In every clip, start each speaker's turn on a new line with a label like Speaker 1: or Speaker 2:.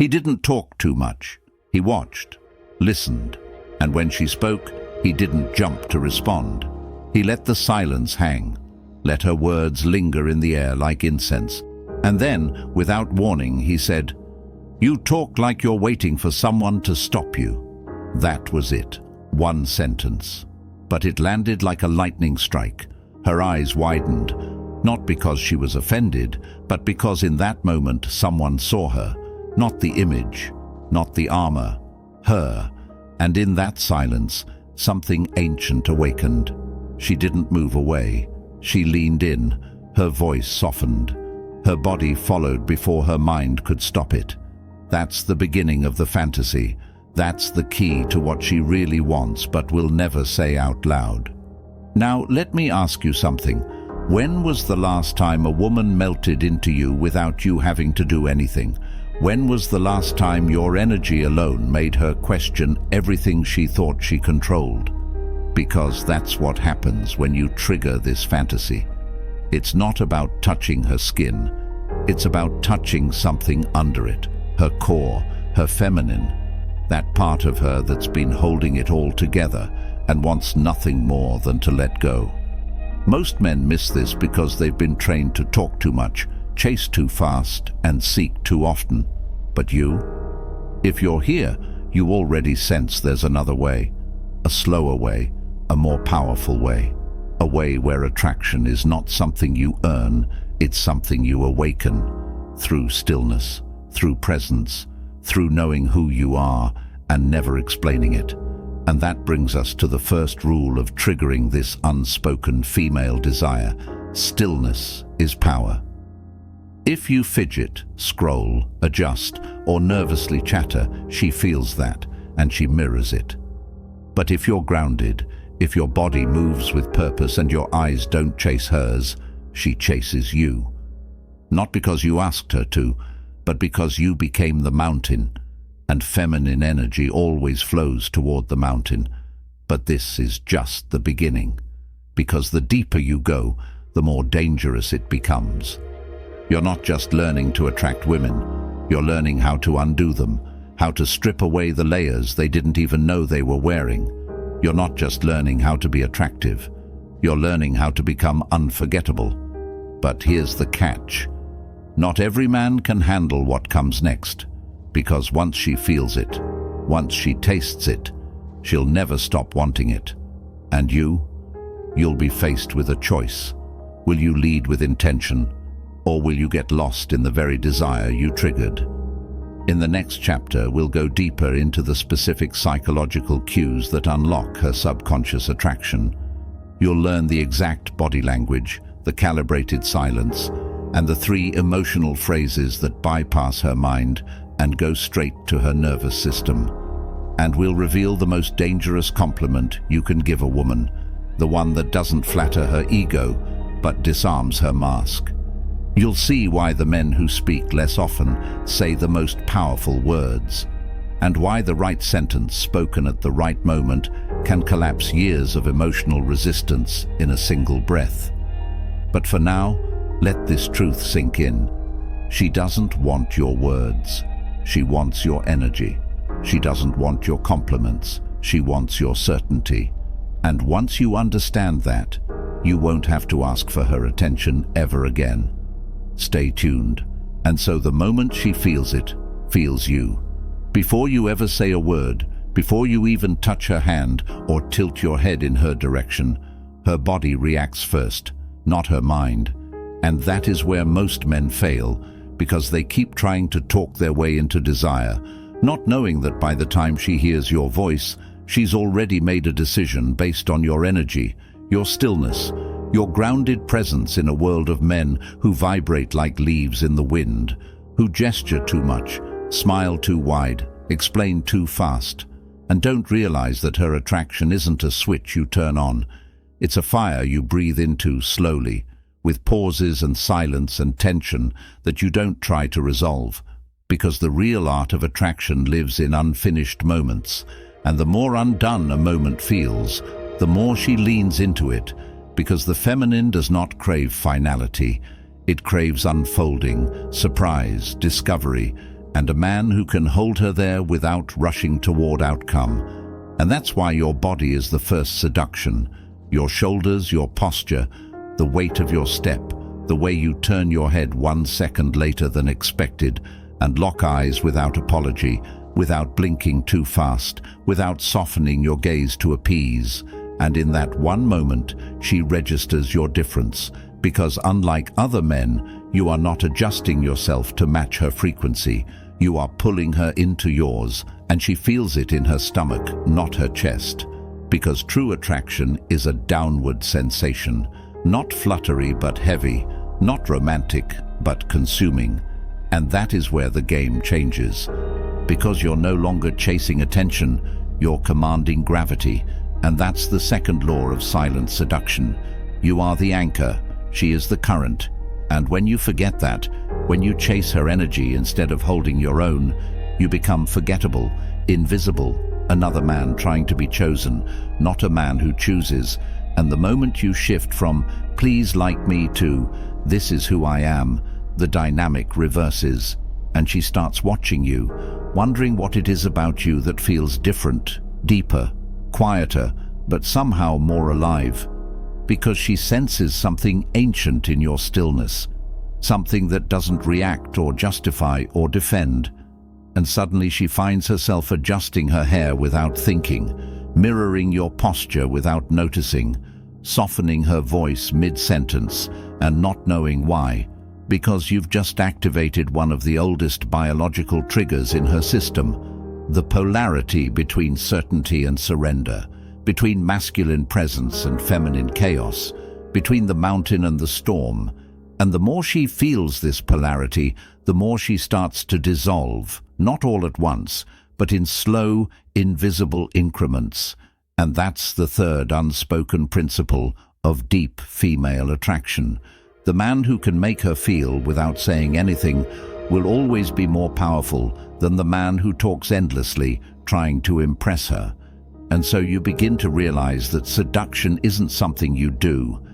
Speaker 1: He didn't talk too much. He watched, listened, and when she spoke, he didn't jump to respond. He let the silence hang, let her words linger in the air like incense. And then, without warning, he said, "You talk like you're waiting for someone to stop you." That was it. One sentence. But it landed like a lightning strike. Her eyes widened, not because she was offended, but because in that moment someone saw her. Not the image, not the armor, her. And in that silence, something ancient awakened. She didn't move away. She leaned in. Her voice softened. Her body followed before her mind could stop it. That's the beginning of the fantasy. That's the key to what she really wants but will never say out loud. Now, let me ask you something. When was the last time a woman melted into you without you having to do anything? When was the last time your energy alone made her question everything she thought she controlled? Because that's what happens when you trigger this fantasy. It's not about touching her skin. It's about touching something under it, her core, her feminine, that part of her that's been holding it all together and wants nothing more than to let go. Most men miss this because they've been trained to talk too much, chase too fast, and seek too often. But you? If you're here, you already sense there's another way, a slower way, a more powerful way, a way where attraction is not something you earn, it's something you awaken, through stillness, through presence, through knowing who you are and never explaining it. And that brings us to the first rule of triggering this unspoken female desire. Stillness is power. If you fidget, scroll, adjust, or nervously chatter, she feels that, and she mirrors it. But if you're grounded, if your body moves with purpose and your eyes don't chase hers, she chases you. Not because you asked her to, but because you became the mountain, and feminine energy always flows toward the mountain. But this is just the beginning, because the deeper you go, the more dangerous it becomes. You're not just learning to attract women, you're learning how to undo them, how to strip away the layers they didn't even know they were wearing. You're not just learning how to be attractive, you're learning how to become unforgettable. But here's the catch. Not every man can handle what comes next, because once she feels it, once she tastes it, she'll never stop wanting it. And you'll be faced with a choice. Will you lead with intention, or will you get lost in the very desire you triggered? In the next chapter, we'll go deeper into the specific psychological cues that unlock her subconscious attraction. You'll learn the exact body language, the calibrated silence, and the 3 emotional phrases that bypass her mind and go straight to her nervous system. And we'll reveal the most dangerous compliment you can give a woman, the one that doesn't flatter her ego, but disarms her mask. You'll see why the men who speak less often say the most powerful words, and why the right sentence spoken at the right moment can collapse years of emotional resistance in a single breath. But for now, let this truth sink in. She doesn't want your words. She wants your energy. She doesn't want your compliments. She wants your certainty. And once you understand that, you won't have to ask for her attention ever again. Stay tuned. And so the moment she feels it, feels you. Before you ever say a word, before you even touch her hand or tilt your head in her direction, her body reacts first, not her mind. And that is where most men fail, because they keep trying to talk their way into desire, not knowing that by the time she hears your voice, she's already made a decision based on your energy, your stillness, your grounded presence in a world of men who vibrate like leaves in the wind, who gesture too much, smile too wide, explain too fast, and don't realize that her attraction isn't a switch you turn on. It's a fire you breathe into slowly, with pauses and silence and tension that you don't try to resolve, because the real art of attraction lives in unfinished moments, and the more undone a moment feels, the more she leans into it, because the feminine does not crave finality. It craves unfolding, surprise, discovery, and a man who can hold her there without rushing toward outcome. And that's why your body is the first seduction. Your shoulders, your posture, the weight of your step, the way you turn your head 1 second later than expected and lock eyes without apology, without blinking too fast, without softening your gaze to appease. And in that one moment, she registers your difference, because unlike other men, you are not adjusting yourself to match her frequency. You are pulling her into yours, and she feels it in her stomach, not her chest. Because true attraction is a downward sensation, not fluttery but heavy, not romantic but consuming. And that is where the game changes. Because you're no longer chasing attention, you're commanding gravity. And that's the second law of silent seduction. You are the anchor, she is the current. And when you forget that, when you chase her energy instead of holding your own, you become forgettable, invisible, another man trying to be chosen, not a man who chooses. And the moment you shift from, please like me, to, this is who I am, the dynamic reverses. And she starts watching you, wondering what it is about you that feels different, deeper, quieter, but somehow more alive. Because she senses something ancient in your stillness, something that doesn't react or justify or defend. And suddenly she finds herself adjusting her hair without thinking, mirroring your posture without noticing, softening her voice mid-sentence and not knowing why, because you've just activated one of the oldest biological triggers in her system, the polarity between certainty and surrender, between masculine presence and feminine chaos, between the mountain and the storm. And the more she feels this polarity, the more she starts to dissolve, not all at once, but in slow, invisible increments. And that's the third unspoken principle of deep female attraction. The man who can make her feel without saying anything will always be more powerful than the man who talks endlessly, trying to impress her. And so you begin to realize that seduction isn't something you do,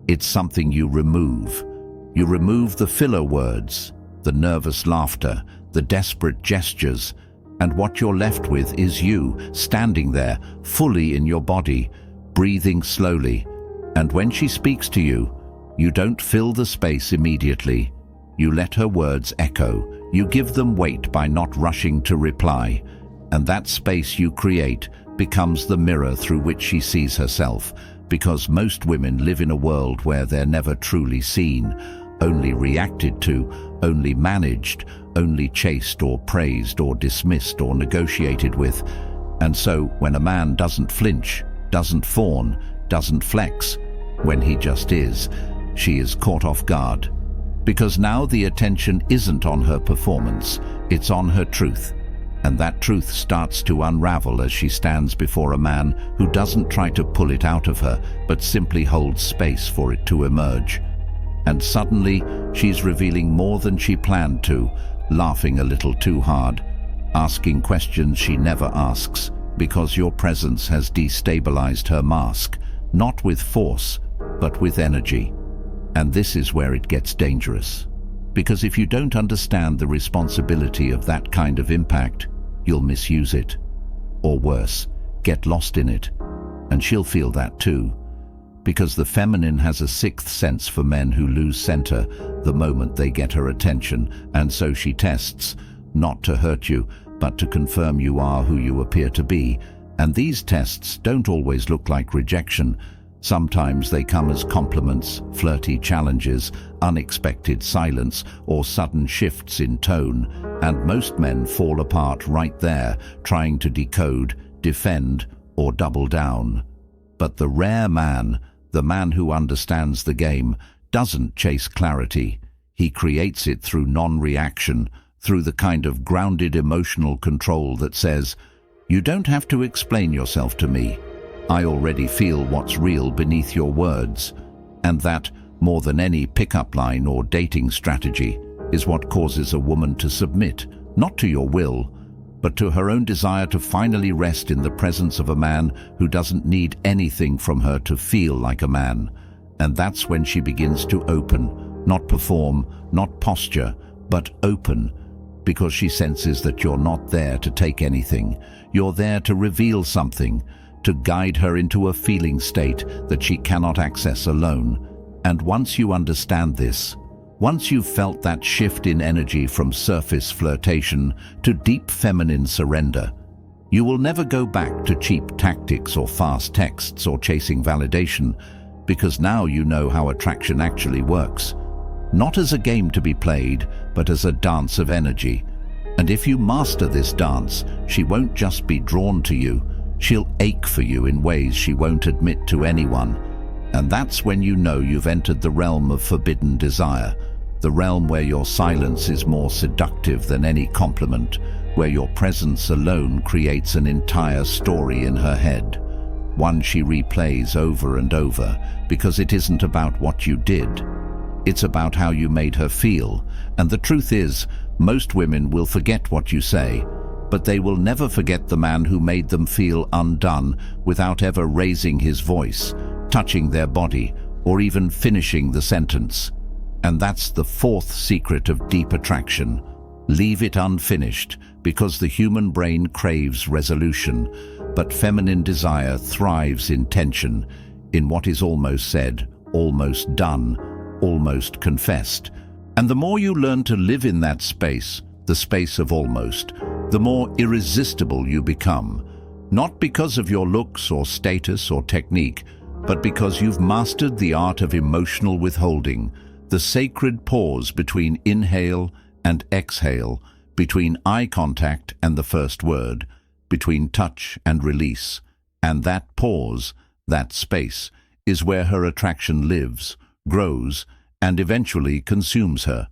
Speaker 1: it's something you remove. You remove the filler words, the nervous laughter, the desperate gestures, and what you're left with is you, standing there, fully in your body, breathing slowly. And when she speaks to you, you don't fill the space immediately. You let her words echo. You give them weight by not rushing to reply. And that space you create becomes the mirror through which she sees herself, because most women live in a world where they're never truly seen, only reacted to, only managed, only chased or praised or dismissed or negotiated with. And so when a man doesn't flinch, doesn't fawn, doesn't flex, when he just is, she is caught off guard. Because now the attention isn't on her performance, it's on her truth. And that truth starts to unravel as she stands before a man who doesn't try to pull it out of her, but simply holds space for it to emerge. And suddenly, she's revealing more than she planned to, laughing a little too hard, asking questions she never asks, because your presence has destabilized her mask, not with force, but with energy. And this is where it gets dangerous. Because if you don't understand the responsibility of that kind of impact, you'll misuse it. Or worse, get lost in it. And she'll feel that too. Because the feminine has a sixth sense for men who lose center the moment they get her attention, and so she tests, not to hurt you, but to confirm you are who you appear to be. And these tests don't always look like rejection. Sometimes they come as compliments, flirty challenges, unexpected silence, or sudden shifts in tone. And most men fall apart right there, trying to decode, defend, or double down. But the rare man, the man who understands the game, doesn't chase clarity. He creates it through non-reaction, through the kind of grounded emotional control that says, "You don't have to explain yourself to me. I already feel what's real beneath your words." And that, more than any pickup line or dating strategy, is what causes a woman to submit, not to your will, but to her own desire to finally rest in the presence of a man who doesn't need anything from her to feel like a man. And that's when she begins to open, not perform, not posture, but open. because she senses that you're not there to take anything. You're there to reveal something, to guide her into a feeling state that she cannot access alone. And once you understand this, once you've felt that shift in energy from surface flirtation to deep feminine surrender, you will never go back to cheap tactics or fast texts or chasing validation, because now you know how attraction actually works. Not as a game to be played, but as a dance of energy. And if you master this dance, she won't just be drawn to you, she'll ache for you in ways she won't admit to anyone. And that's when you know you've entered the realm of forbidden desire, the realm where your silence is more seductive than any compliment, where your presence alone creates an entire story in her head, one she replays over and over, because it isn't about what you did. It's about how you made her feel. And the truth is, most women will forget what you say, but they will never forget the man who made them feel undone without ever raising his voice, touching their body, or even finishing the sentence. And that's the fourth secret of deep attraction. Leave it unfinished, because the human brain craves resolution, but feminine desire thrives in tension, in what is almost said, almost done, almost confessed. And the more you learn to live in that space, the space of almost, the more irresistible you become. Not because of your looks or status or technique, but because you've mastered the art of emotional withholding, the sacred pause between inhale and exhale, between eye contact and the first word, between touch and release. And that pause, that space, is where her attraction lives, grows, and eventually consumes her.